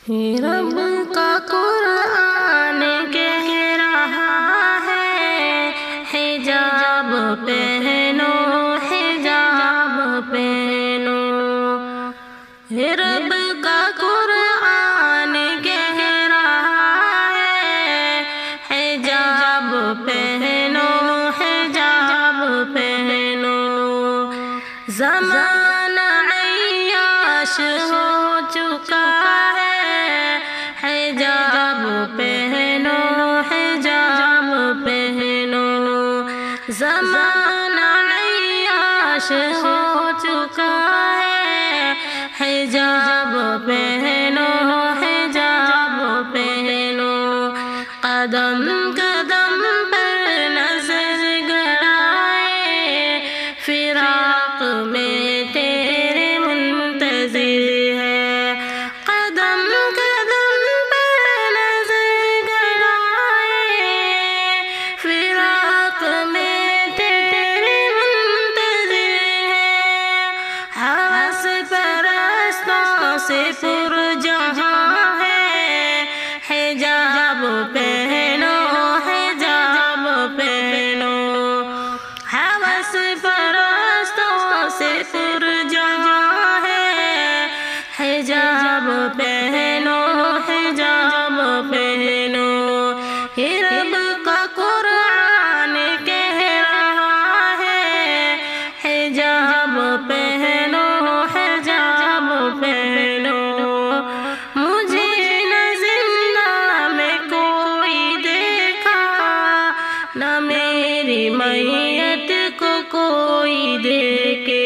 رب کا قرآن کہہ رہا ہے حجاب پہنو حجاب پہنو۔ رب کا قرآن کہہ رہا ہے حجاب پہنو حجاب پہنو۔ زمانہ عیاش ہو چکا ہے حجاب پہنو حجاب پہنو۔ زمانہ عیاش ہو چکا ہے حجاب پہنو حجاب پہنو۔ قدم قدم پر نظر گڑائے فراق میں تیرے منتظر ہے۔ قدم قدم پر نظر گڑائے فراق میں تیرے منتظر ہے۔ ہوس پرستوں سے پر جہاں ہے حجاب پہنو حجاب پہنو۔ ہوس پرستوں سے پر جہاں ہے حجاب پہنو حجاب پہنو۔ رب کا قرآن کہہ رہا ہے حجاب پہنو حجاب پہنو۔ مجھے نہ زندہ میں کوئی دیکھا نہ میری میت کو کوئی دیکھے۔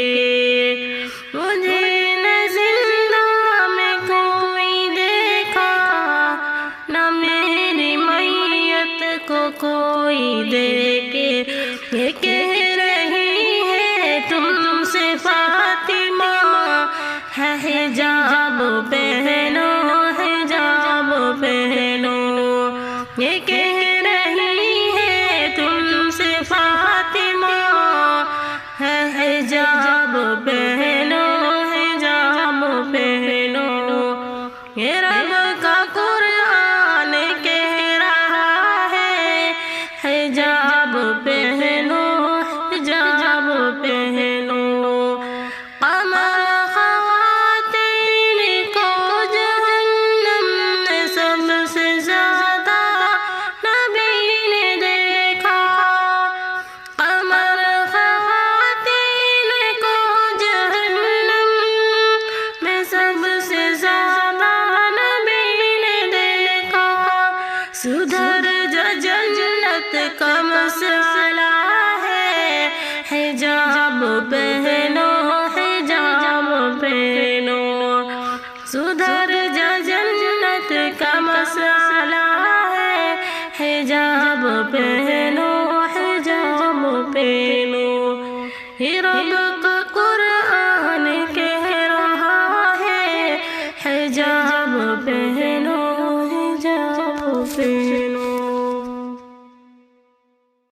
مجھے نہ زندہ میں کوئی دیکھا نہ میری میت کو کوئی دیکھے۔ یہ کہہ رہی ہے تم سے فاطمہ ہے حجاب پہنو حجاب پہنو۔ یہ کہہ رہی ہے تم سے فاطمہ ہے حجاب پہنو حجاب پہنو۔ یہ رب کا قرآن کہہ رہا ہے حجاب پہنو حجاب پہنو۔ قمر خواتین کو جہنم میں سب سے زیادہ نبی نے دیکھا۔ قمر خواتین کو جہنم میں سب سے زیادہ نبی نے دیکھا۔ سدھر جا جنت کا مسئلہ ہے حجاب پہنو حجاب پہنو۔ سدھر جا جنت کا مسئلہ ہے حجاب پہنو۔